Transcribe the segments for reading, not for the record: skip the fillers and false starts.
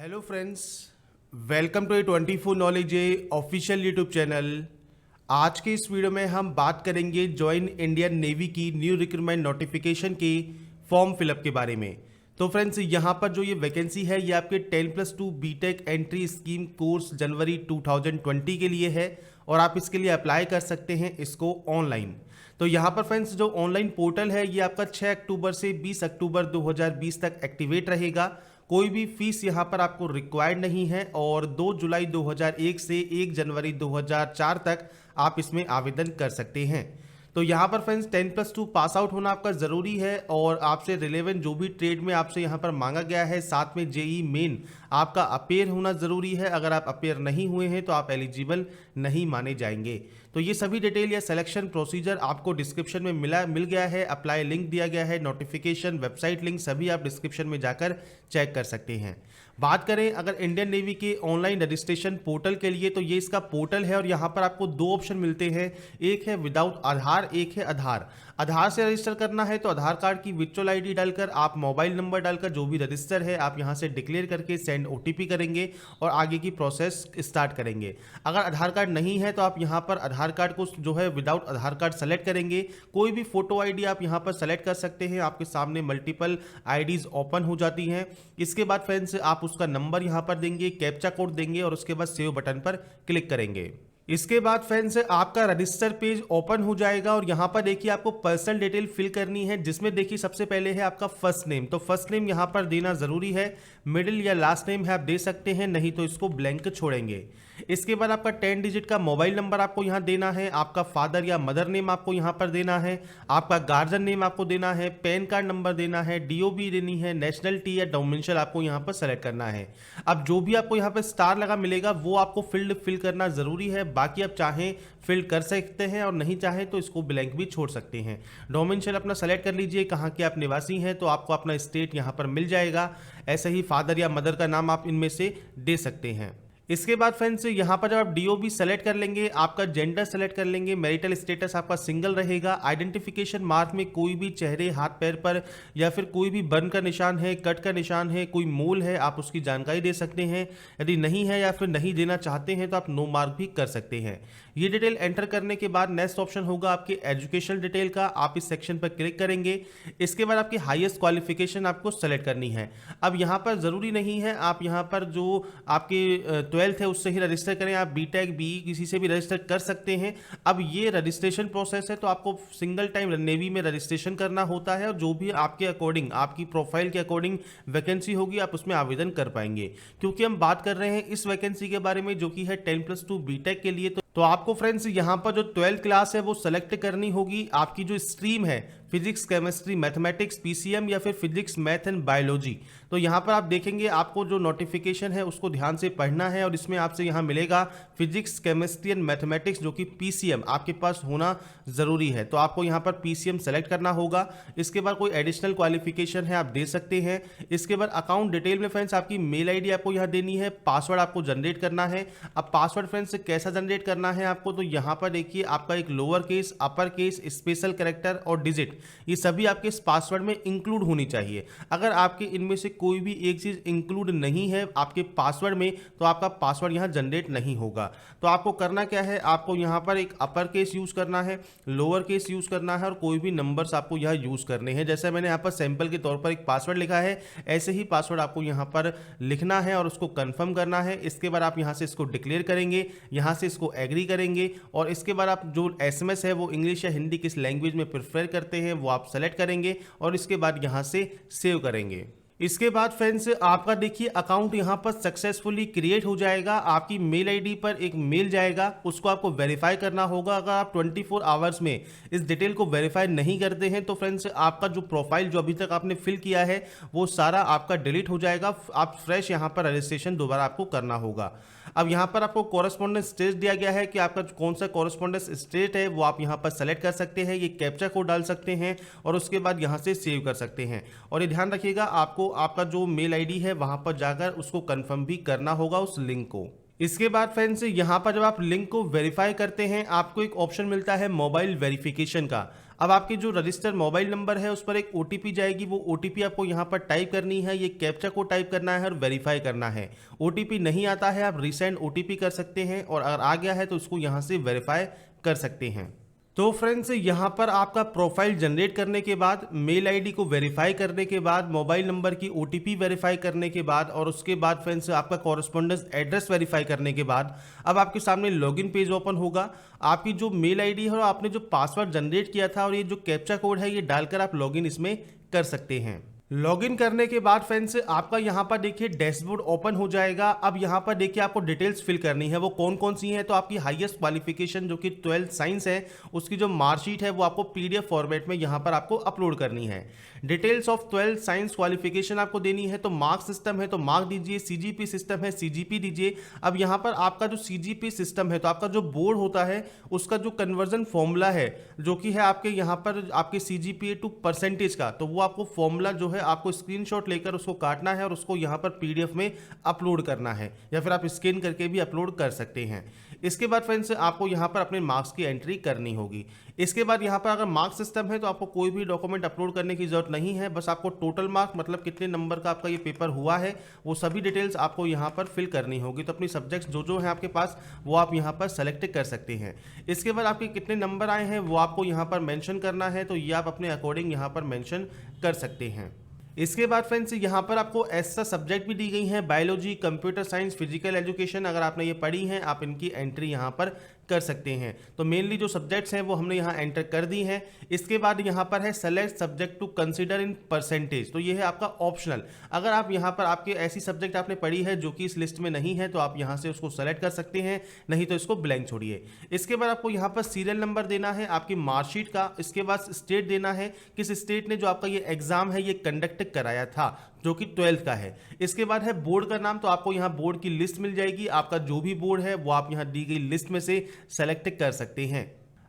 Hello friends, welcome to 24 knowledge official YouTube channel. आज के इस वीडियो में हम बात करेंगे ज्वाइन इंडियन नेवी की न्यू रिक्रूटमेंट नोटिफिकेशन के फॉर्म फिलअप के बारे में। तो फ्रेंड्स, यहाँ पर जो ये वैकेंसी है ये आपके 10+2 बीटेक एंट्री स्कीम कोर्स जनवरी 2020 के लिए है और आप इसके लिए अप्लाई कर सकते हैं इसको ऑनलाइन। तो यहाँ पर फ्रेंड्स जो ऑनलाइन पोर्टल है ये आपका 6 अक्टूबर से 20 अक्टूबर 2020 तक एक्टिवेट रहेगा। कोई भी फीस यहाँ पर आपको रिक्वायर्ड नहीं है और 2 जुलाई 2001 से 1 जनवरी 2004 तक आप इसमें आवेदन कर सकते हैं। तो यहाँ पर फ्रेंड्स 10+2 पास आउट होना आपका ज़रूरी है और आपसे रिलेवेंट जो भी ट्रेड में आपसे यहाँ पर मांगा गया है, साथ में जेई मेन आपका अपेयर होना ज़रूरी है। अगर आप अपेयर नहीं हुए हैं तो आप एलिजिबल नहीं माने जाएंगे। तो ये सभी डिटेल या सिलेक्शन प्रोसीजर आपको डिस्क्रिप्शन में मिल गया है। अप्लाई लिंक दिया गया है, नोटिफिकेशन, वेबसाइट लिंक सभी आप डिस्क्रिप्शन में जाकर चेक कर सकते हैं। बात करें अगर इंडियन नेवी के ऑनलाइन रजिस्ट्रेशन पोर्टल के लिए, तो ये इसका पोर्टल है और यहाँ पर आपको 2 ऑप्शन मिलते हैं। एक है विदाउट आधार, एक है आधार। आधार से रजिस्टर करना है तो आधार कार्ड की वर्चुअल आईडी डालकर, आप मोबाइल नंबर डालकर जो भी रजिस्टर है आप यहाँ से डिक्लेयर करके सेंड ओटीपी करेंगे और आगे की प्रोसेस स्टार्ट करेंगे। अगर आधार कार्ड नहीं है तो आप यहाँ पर आधार कार्ड को जो है विदाउट आधार कार्ड सेलेक्ट करेंगे। कोई भी फोटो आईडी आप यहाँ पर सेलेक्ट कर सकते हैं। आपके सामने मल्टीपल आईडीज ओपन हो जाती हैं। इसके बाद फ्रेंड्स आप उसका नंबर यहाँ पर देंगे, कैप्चा कोड देंगे और उसके बाद सेव बटन पर क्लिक करेंगे। इसके बाद फ्रेंड्स आपका रजिस्टर पेज ओपन हो जाएगा और यहाँ पर देखिए आपको पर्सनल डिटेल फिल करनी है, जिसमें देखिए सबसे पहले है आपका फर्स्ट नेम। तो फर्स्ट नेम यहाँ पर देना ज़रूरी है। मिडिल या लास्ट नेम है आप दे सकते हैं, नहीं तो इसको ब्लैंक छोड़ेंगे। इसके बाद आपका 10 डिजिट का मोबाइल नंबर आपको यहाँ देना है। आपका फादर या मदर नेम आपको यहाँ पर देना है। आपका गार्जियन नेम आपको देना है। पैन कार्ड नंबर देना है। डीओबी देनी है। नेशनलिटी या डोमिसाइल आपको यहाँ पर सेलेक्ट करना है। अब जो भी आपको यहाँ पर स्टार लगा मिलेगा वो आपको फील्ड फिल करना ज़रूरी है। बाकी आप चाहें फिल कर सकते हैं और नहीं चाहें तो इसको ब्लैंक भी छोड़ सकते हैं। डोमिसाइल अपना सेलेक्ट कर लीजिए, कहाँ के आप निवासी हैं तो आपको अपना स्टेट यहाँ पर मिल जाएगा। ऐसे ही फादर या मदर का नाम आप इनमें से दे सकते हैं। इसके बाद फ्रेंड्स यहाँ पर जब आप डीओबी सेलेक्ट कर लेंगे, आपका जेंडर सेलेक्ट कर लेंगे, मैरिटल स्टेटस आपका सिंगल रहेगा। आइडेंटिफिकेशन मार्क में कोई भी चेहरे, हाथ पैर पर या फिर कोई भी बर्न का निशान है, कट का निशान है, कोई मोल है, आप उसकी जानकारी दे सकते हैं। यदि नहीं है या फिर नहीं देना चाहते हैं तो आप नो मार्क भी कर सकते हैं। ये डिटेल एंटर करने के बाद नेक्स्ट ऑप्शन होगा आपके एजुकेशन डिटेल का। आप इस सेक्शन पर क्लिक करेंगे। इसके बाद आपकी हाईएस्ट क्वालिफिकेशन आपको सेलेक्ट करनी है। अब यहाँ पर ज़रूरी नहीं है आप यहाँ पर जो आपके 12th है उससे ही रजिस्टर करें, आप बीटेक बी किसी से भी रजिस्टर कर सकते हैं। अब ये रजिस्ट्रेशन प्रोसेस है तो आपको सिंगल टाइम नेवी में रजिस्ट्रेशन करना होता है और जो भी आपके अकॉर्डिंग, आपकी प्रोफाइल के अकॉर्डिंग वैकेंसी होगी आप उसमें आवेदन कर पाएंगे। क्योंकि हम बात कर रहे हैं इस वैकेंसी के बारे में जो कि है 10+2 बीटेक के लिए। तो आपको फ्रेंड्स यहाँ पर जो 12th क्लास है वो सेलेक्ट करनी होगी। आपकी जो स्ट्रीम है फिजिक्स, केमिस्ट्री, मैथमेटिक्स, पीसीएम या फिर फिजिक्स, मैथ एंड बायोलॉजी। तो यहाँ पर आप देखेंगे आपको जो नोटिफिकेशन है उसको ध्यान से पढ़ना है और इसमें आपसे यहाँ मिलेगा फिजिक्स, केमिस्ट्री एंड मैथमेटिक्स जो कि पीसीएम आपके पास होना ज़रूरी है। तो आपको यहाँ पर पीसीएम सेलेक्ट करना होगा। इसके बाद कोई एडिशनल क्वालिफिकेशन है आप दे सकते हैं। इसके बाद अकाउंट डिटेल में फ्रेंड्स आपकी मेल आईडी आपको यहाँ देनी है। पासवर्ड आपको जनरेट करना है। अब पासवर्ड फ्रेंड्स कैसा जनरेट करना है आपको, तो यहाँ पर देखिए आपका एक lower case, upper case, special character और डिजिट, ये सभी आपके इस पासवर्ड में इंक्लूड होनी चाहिए। अगर आपके इनमें से कोई भी एक चीज़ इंक्लूड नहीं है आपके पासवर्ड में तो आपका पासवर्ड यहाँ जनरेट नहीं होगा। तो आपको करना क्या है, आपको यहाँ पर एक अपर केस यूज़ करना है, लोअर केस यूज़ करना है और कोई भी नंबर्स आपको यहाँ यूज़ करने हैं। जैसे मैंने यहाँ पर सैंपल के तौर पर एक पासवर्ड लिखा है, ऐसे ही पासवर्ड आपको यहाँ पर लिखना है और उसको कन्फर्म करना है। इसके बाद आप यहाँ से इसको डिक्लेयर करेंगे, यहाँ से इसको एग्री करेंगे और इसके बाद आप जो एसएमएस है वो इंग्लिश या हिंदी किस लैंग्वेज में प्रेफर करते हैं वो आप सेलेक्ट करेंगे और इसके बाद यहाँ से सेव करेंगे। इसके बाद फ्रेंड्स आपका देखिए अकाउंट यहाँ पर सक्सेसफुली क्रिएट हो जाएगा। आपकी मेल आईडी पर एक मेल जाएगा, उसको आपको वेरीफाई करना होगा। अगर आप 24 आवर्स में इस डिटेल को वेरीफाई नहीं करते हैं तो फ्रेंड्स आपका जो प्रोफाइल जो अभी तक आपने फिल किया है वो सारा आपका डिलीट हो जाएगा। आप फ्रेश यहाँ पर रजिस्ट्रेशन दोबारा आपको करना होगा। अब यहाँ पर आपको कॉरेस्पॉन्डेंस स्टेट दिया गया है कि आपका कौन सा कॉरेस्पॉन्डेंस स्टेट है वो आप यहाँ पर सेलेक्ट कर सकते हैं। ये कैप्चा कोड डाल सकते हैं और उसके बाद यहाँ से सेव कर सकते हैं। और ये ध्यान रखिएगा आपको आपका जो मेल आईडी है वहाँ पर जाकर उसको कंफर्म भी करना होगा उस लिंक को। इसके बाद फ्रेंड्स यहाँ पर जब आप लिंक को वेरीफाई करते हैं आपको एक ऑप्शन मिलता है मोबाइल वेरिफिकेशन का। अब आपके जो रजिस्टर्ड मोबाइल नंबर है उस पर एक ओटीपी जाएगी, वो ओटीपी आपको यहाँ पर टाइप करनी है, ये कैप्चा को टाइप करना है और वेरीफाई करना है। ओटीपी नहीं आता है आप रीसेंड ओटीपी कर सकते हैं, और अगर आ गया है तो उसको यहाँ से वेरीफाई कर सकते हैं। तो फ्रेंड्स यहाँ पर आपका प्रोफाइल जनरेट करने के बाद, मेल आईडी को वेरीफाई करने के बाद, मोबाइल नंबर की ओटीपी वेरीफाई करने के बाद, और उसके बाद फ्रेंड्स आपका कॉरेस्पॉन्डेंस एड्रेस वेरीफाई करने के बाद अब आपके सामने लॉगिन पेज ओपन होगा। आपकी जो मेल आईडी है और आपने जो पासवर्ड जनरेट किया था और ये जो कैप्चा कोड है ये डालकर आप लॉगिन इसमें कर सकते हैं। लॉगिन करने के बाद फ्रेंड्स आपका यहाँ पर देखिए डैशबोर्ड ओपन हो जाएगा। अब यहाँ पर देखिए आपको डिटेल्स फिल करनी है, वो कौन कौन सी हैं। तो आपकी हाईएस्ट क्वालिफिकेशन जो कि 12th साइंस है उसकी जो मार्कशीट है वो आपको पीडीएफ फॉर्मेट में यहाँ पर आपको अपलोड करनी है। Details of 12th science qualification आपको देनी है, तो मार्क सिस्टम है तो मार्क दीजिए, सीजीपी सिस्टम है सीजीपी दीजिए। अब यहाँ पर आपका जो सीजीपी सिस्टम है तो आपका जो बोर्ड होता है उसका जो कन्वर्जन फॉर्मूला है जो कि है आपके यहाँ पर आपके सीजीपीए टू परसेंटेज का, तो वो आपको फॉर्मूला जो है आपको स्क्रीनशॉट लेकर उसको काटना है और उसको यहाँ पर पीडीएफ में अपलोड करना है, या फिर आप स्कैन करके भी अपलोड कर सकते हैं। इसके बाद फ्रेंड्स आपको यहाँ पर अपने मार्क्स की एंट्री करनी होगी। इसके बाद यहाँ पर अगर मार्क सिस्टम है तो आपको कोई भी डॉक्यूमेंट अपलोड करने की जरूरत नहीं है, बस आपको टोटल मार्क मतलब कितने नंबर का आपका ये पेपर हुआ है वो सभी डिटेल्स आपको यहाँ पर फिल करनी होगी। तो अपनी सब्जेक्ट्स जो है आपके पास वो आप यहाँ पर सेलेक्ट कर सकते हैं। इसके बाद आपके कितने नंबर आए हैं वो आपको यहाँ पर मेंशन करना है, तो ये आप अपने अकॉर्डिंग यहाँ पर मेंशन कर सकते हैं। इसके बाद फ्रेंड्स यहाँ पर आपको ऐसा सब्जेक्ट भी दी गई हैं, biology, computer science, physical education. अगर आपने ये पढ़ी हैं आप इनकी एंट्री यहाँ पर कर सकते हैं। तो मेनली जो सब्जेक्ट्स हैं वो हमने यहाँ एंटर कर दी हैं। इसके बाद यहाँ पर है select subject to consider in percentage, तो ये है आपका ऑप्शनल। अगर आप यहाँ पर आपके ऐसी सब्जेक्ट आपने पढ़ी है जो कि इस लिस्ट में नहीं है तो आप यहाँ से उसको सेलेक्ट कर सकते हैं, नहीं तो इसको ब्लैंक छोड़िए। इसके बाद आपको यहाँ पर सीरियल नंबर देना है आपकी मार्कशीट का। इसके बाद स्टेट देना है, किस स्टेट ने जो आपका ये एग्जाम है ये कंडक्ट कराया था जो कि 12th का है। इसके बाद है बोर्ड का नाम, तो आपको यहाँ बोर्ड की लिस्ट मिल जाएगी, आपका जो भी बोर्ड है वो आप यहाँ दी गई लिस्ट में से सेलेक्ट कर सकते हैं।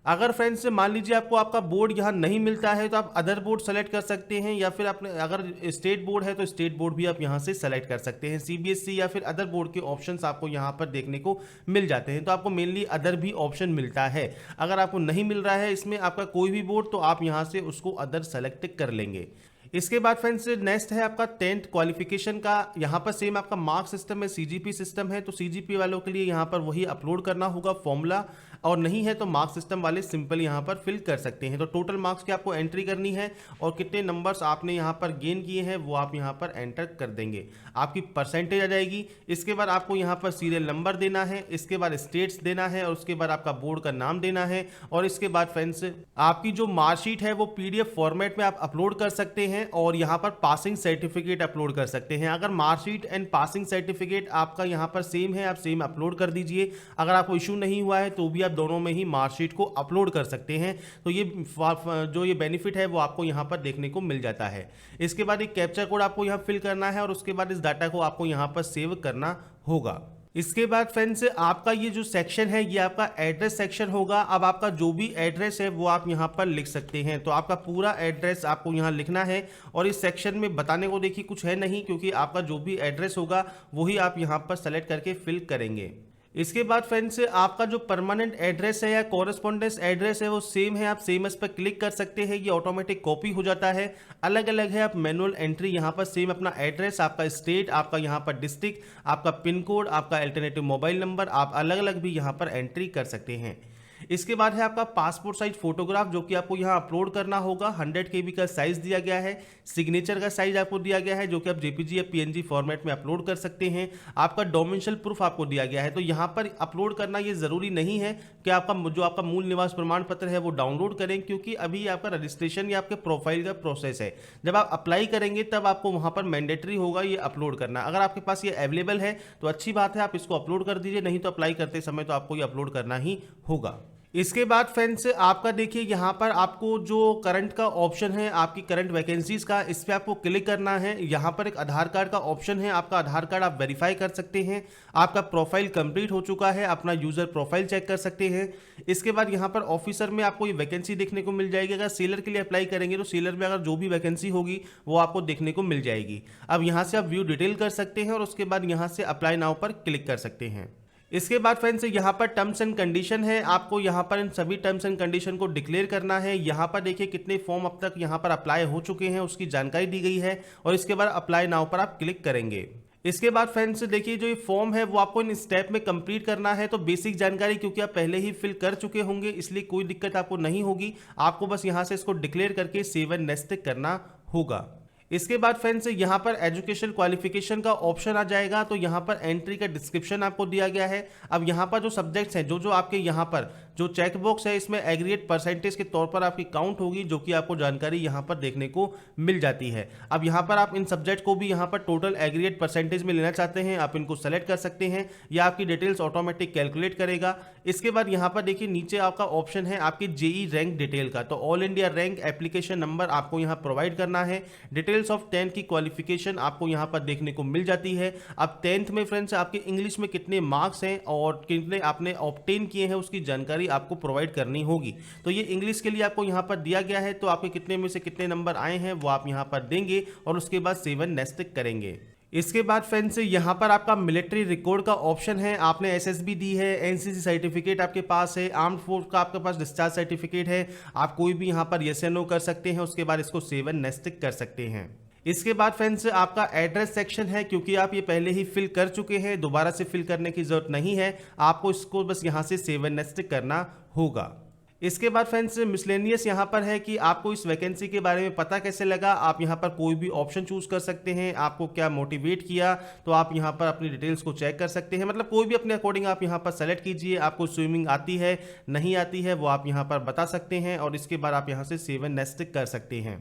अगर फ्रेंड्स मान लीजिए आपको आपका बोर्ड यहाँ नहीं मिलता है तो आप अदर बोर्ड सेलेक्ट कर सकते हैं, या फिर आपने अगर स्टेट बोर्ड है तो स्टेट बोर्ड भी आप यहाँ से सेलेक्ट कर सकते हैं। सीबीएसई या फिर अदर बोर्ड के ऑप्शंस आपको यहाँ पर देखने को मिल जाते हैं, तो आपको मेनली अदर भी ऑप्शन मिलता है। अगर आपको नहीं मिल रहा है इसमें आपका कोई भी बोर्ड तो आप यहाँ से उसको अदर सेलेक्ट कर लेंगे। इसके बाद फ्रेंड्स नेक्स्ट है आपका 10th क्वालिफिकेशन का। यहाँ पर सेम आपका मार्क सिस्टम है, सीजीपी सिस्टम है, तो सीजीपी वालों के लिए यहाँ पर वही अपलोड करना होगा फॉर्मूला, और नहीं है तो मार्क्स सिस्टम वाले सिंपल यहाँ पर फिल कर सकते हैं। तो टोटल मार्क्स की आपको एंट्री करनी है और कितने नंबर्स आपने यहाँ पर गेन किए हैं वो आप यहाँ पर एंटर कर देंगे, आपकी परसेंटेज आ जाएगी। इसके बाद आपको यहाँ पर सीरियल नंबर देना है, इसके बाद स्टेट्स देना है, और उसके बाद आपका बोर्ड का नाम देना है, और इसके बाद फ्रेंड्स आपकी जो मार्कशीट है वो पीडीएफ फॉर्मेट में आप अपलोड कर सकते हैं, और यहाँ पर पासिंग सर्टिफिकेट अपलोड कर सकते हैं। अगर मार्कशीट एंड पासिंग सर्टिफिकेट आपका यहाँ पर सेम है आप सेम अपलोड कर दीजिए। अगर आपको इशू नहीं हुआ है तो भी आप दोनों में ही मार्कशीट को अपलोड कर सकते हैं, तो ये जो ये बेनिफिट है वो आपको यहाँ पर देखने को मिल जाता है। इसके बाद एक कैप्चा कोड आपको यहाँ फिल करना है और उसके बाद इस डाटा को आपको यहाँ पर सेव करना होगा। इसके बाद फ्रेंड्स आपका ये जो सेक्शन है ये आपका एड्रेस सेक्शन होगा। अब आपका जो भी एड्रेस है वो आप यहाँ पर लिख सकते हैं, तो आपका पूरा एड्रेस आपको यहाँ लिखना है, और इस सेक्शन में बताने को देखिए कुछ है नहीं, क्योंकि आपका जो भी एड्रेस होगा वही आप यहाँ पर सेलेक्ट करके फिल करेंगे। इसके बाद फ्रेंड्स आपका जो परमानेंट एड्रेस है या कॉरेस्पॉन्डेंस एड्रेस है वो सेम है, आप सेम एस पर क्लिक कर सकते हैं, ये ऑटोमेटिक कॉपी हो जाता है। अलग अलग है आप मैनुअल एंट्री यहाँ पर सेम अपना एड्रेस, आपका स्टेट, आपका यहाँ पर डिस्ट्रिक्ट, आपका पिन कोड, आपका अल्टरनेटिव मोबाइल नंबर, आप अलग अलग भी यहाँ पर एंट्री कर सकते हैं। इसके बाद है आपका पासपोर्ट साइज फोटोग्राफ जो कि आपको यहाँ अपलोड करना होगा। 100 KB का साइज दिया गया है। सिग्नेचर का साइज आपको दिया गया है जो कि आप जेपीजी या पीएनजी फॉर्मेट में अपलोड कर सकते हैं। आपका डोमिसाइल प्रूफ आपको दिया गया है, तो यहाँ पर अपलोड करना ये जरूरी नहीं है कि आपका जो आपका मूल निवास प्रमाण पत्र है वो डाउनलोड करें, क्योंकि अभी आपका रजिस्ट्रेशन या आपके प्रोफाइल का प्रोसेस है। जब आप अप्लाई करेंगे तब आपको वहाँ पर मैंडेटरी होगा ये अपलोड करना। अगर आपके पास ये अवेलेबल है तो अच्छी बात है, आप इसको अपलोड कर दीजिए, नहीं तो अप्लाई करते समय तो आपको ये अपलोड करना ही होगा। इसके बाद फ्रेंड्स आपका देखिए यहाँ पर आपको जो करंट का ऑप्शन है आपकी करंट वैकेंसीज का, इस पर आपको क्लिक करना है। यहाँ पर एक आधार कार्ड का ऑप्शन है, आपका आधार कार्ड आप वेरीफाई कर सकते हैं। आपका प्रोफाइल कंप्लीट हो चुका है, अपना यूजर प्रोफाइल चेक कर सकते हैं। इसके बाद यहाँ पर ऑफिसर में आपको ये वैकेंसी देखने को मिल जाएगी। अगर सेलर के लिए अप्लाई करेंगे तो सेलर में अगर जो भी वैकेंसी होगी वो आपको देखने को मिल जाएगी। अब यहाँ से आप व्यू डिटेल कर सकते हैं और उसके बाद यहाँ से अप्लाई नाउ पर क्लिक कर सकते हैं। इसके बाद फ्रेंड्स यहाँ पर टर्म्स एंड कंडीशन है, आपको यहाँ पर इन सभी टर्म्स एंड कंडीशन को डिक्लेयर करना है। यहाँ पर देखिए कितने फॉर्म अब तक यहाँ पर अप्लाई हो चुके हैं उसकी जानकारी दी गई है और इसके बाद अप्लाई नाउ पर आप क्लिक करेंगे। इसके बाद फ्रेंड्स देखिए जो ये फॉर्म है वो आपको इन स्टेप में कंप्लीट करना है। तो बेसिक जानकारी क्योंकि आप पहले ही फिल कर चुके होंगे इसलिए कोई दिक्कत आपको नहीं होगी, आपको बस यहाँ से इसको डिक्लेयर करके सेव एंड नेक्स्ट करना होगा। इसके बाद फ्रेंड्स यहाँ पर एजुकेशन क्वालिफिकेशन का ऑप्शन आ जाएगा, तो यहाँ पर एंट्री का डिस्क्रिप्शन आपको दिया गया है। अब यहाँ पर जो सब्जेक्ट्स हैं जो आपके यहाँ पर जो चेक बॉक्स है इसमें एग्रीगेट परसेंटेज के तौर पर आपकी काउंट होगी, जो कि आपको जानकारी यहाँ पर देखने को मिल जाती है। अब यहाँ पर आप इन सब्जेक्ट को भी यहाँ पर टोटल एग्रीगेट परसेंटेज में लेना चाहते हैं, आप इनको सेलेक्ट कर सकते हैं या आपकी डिटेल्स ऑटोमेटिक कैलकुलेट करेगा। इसके बाद यहाँ पर देखिए नीचे आपका ऑप्शन है आपके जेई रैंक डिटेल का, तो all India rank application number आपको यहाँ प्रोवाइड करना है। डिटेल्स ऑफ 10th की क्वालिफिकेशन आपको यहाँ पर देखने को मिल जाती है। अब 10th में फ्रेंड्स आपके इंग्लिश में कितने मार्क्स हैं और कितने आपने ऑब्टेन किए हैं उसकी जानकारी आपको प्रोवाइड करनी होगी। तो ये इंग्लिश के लिए आपको यहाँ पर दिया गया है, तो आपके कितने में से कितने नंबर आए हैं वो आप यहाँ पर देंगे और उसके बाद सेव एंड नेक्स्ट करेंगे। इसके बाद फ्रेंड्स यहाँ पर आपका मिलिट्री रिकॉर्ड का ऑप्शन है, आपने एसएसबी दी है, एनसीसी सर्टिफिकेट आपके पास है, आर्म्ड फोर्स का आपके पास डिस्चार्ज सर्टिफिकेट है, आप कोई भी यहाँ पर यस या नो कर सकते हैं। उसके बाद इसको सेव एंड नेक्स्ट कर सकते हैं। इसके बाद फ्रेंड्स आपका एड्रेस सेक्शन है, क्योंकि आप ये पहले ही फिल कर चुके हैं दोबारा से फिल करने की जरूरत नहीं है, आपको इसको बस यहाँ से सेव एंड नेक्स्ट करना होगा। इसके बाद फ्रेंड्स मिसलेनियस यहाँ पर है कि आपको इस वैकेंसी के बारे में पता कैसे लगा, आप यहाँ पर कोई भी ऑप्शन चूज कर सकते हैं, आपको क्या मोटिवेट किया, तो आप यहाँ पर अपनी डिटेल्स को चेक कर सकते हैं। मतलब कोई भी अपने अकॉर्डिंग आप यहाँ पर सेलेक्ट कीजिए, आपको स्विमिंग आती है नहीं आती है वो आप यहाँ पर बता सकते हैं और इसके बाद आप यहाँ से सेव एंड नेक्स्ट कर सकते हैं।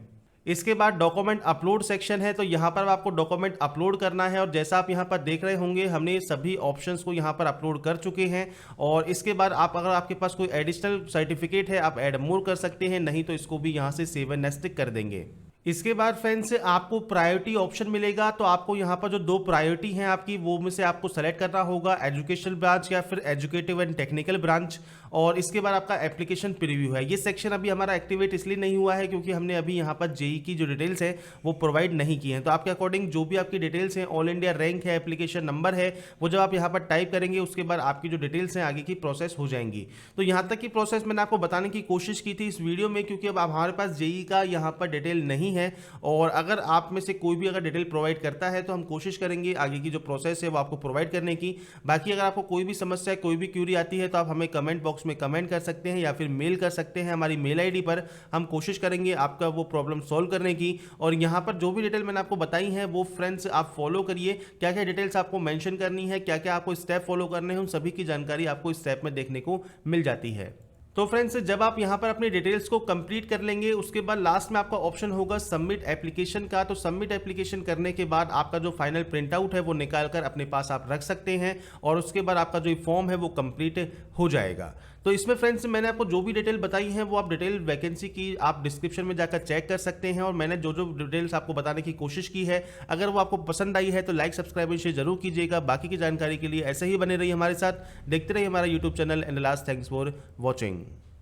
इसके बाद डॉक्यूमेंट अपलोड सेक्शन है, तो यहाँ पर आपको डॉक्यूमेंट अपलोड करना है और जैसा आप यहाँ पर देख रहे होंगे हमने सभी ऑप्शंस को यहाँ पर अपलोड कर चुके हैं। और इसके बाद आप अगर आपके पास कोई एडिशनल सर्टिफिकेट है आप ऐड मोर कर सकते हैं, नहीं तो इसको भी यहाँ से सेव एंड नेक्स्ट कर देंगे। इसके बाद फ्रेंड्स आपको प्रायोरिटी ऑप्शन मिलेगा, तो आपको यहाँ पर जो 2 प्रायोरिटी हैं आपकी वो में से आपको सेलेक्ट करना होगा, एजुकेशनल ब्रांच या फिर एजुकेटिव एंड टेक्निकल ब्रांच। और इसके बाद आपका एप्लीकेशन प्रीव्यू है, ये सेक्शन अभी हमारा एक्टिवेट इसलिए नहीं हुआ है क्योंकि हमने अभी यहाँ पर जेई की जो डिटेल्स है वो प्रोवाइड नहीं की हैं। तो आपके अकॉर्डिंग जो भी आपकी डिटेल्स हैं, ऑल इंडिया रैंक है, एप्लीकेशन नंबर है, वो जब आप यहाँ पर टाइप करेंगे उसके बाद आपकी जो डिटेल्स हैं आगे की प्रोसेस हो जाएंगी। तो यहाँ तक की प्रोसेस मैंने आपको बताने की कोशिश की थी इस वीडियो में, क्योंकि अब हमारे पास जेई का यहाँ पर डिटेल नहीं है और अगर आप में से कोई भी अगर डिटेल प्रोवाइड करता है तो हम कोशिश करेंगे आगे की जो प्रोसेस है वो आपको प्रोवाइड करने की। बाकी अगर आपको कोई भी समस्या कोई भी क्यूरी आती है तो आप हमें कमेंट बॉक्स में कमेंट कर सकते हैं या फिर मेल कर सकते हैं हमारी मेल आईडी पर, हम कोशिश करेंगे आपका वो प्रॉब्लम सॉल्व करने की। और यहाँ पर जो भी डिटेल मैंने आपको बताई है वो फ्रेंड्स आप फॉलो करिए, क्या क्या डिटेल्स आपको मेंशन करनी है, क्या क्या आपको स्टेप फॉलो करने हैं, उन सभी की जानकारी आपको इस स्टेप में देखने को मिल जाती है। तो फ्रेंड्स जब आप यहाँ पर अपनी डिटेल्स को कंप्लीट कर लेंगे उसके बाद लास्ट में आपका ऑप्शन होगा सबमिट एप्लीकेशन का। तो सबमिट एप्लीकेशन करने के बाद आपका जो फाइनल प्रिंट आउट है वो निकाल कर अपने पास आप रख सकते हैं और उसके बाद आपका जो फॉर्म है वो कंप्लीट हो जाएगा। तो इसमें फ्रेंड्स मैंने आपको जो भी डिटेल बताई है वो आप डिटेल वैकेंसी की आप डिस्क्रिप्शन में जाकर चेक कर सकते हैं और मैंने जो जो डिटेल्स आपको बताने की कोशिश की है अगर वो आपको पसंद आई है तो लाइक सब्सक्राइब शेयर जरूर कीजिएगा। बाकी की जानकारी के लिए ऐसे ही बने रहिए हमारे साथ, देखते रहिए हमारा YouTube channel and last thanks for watching.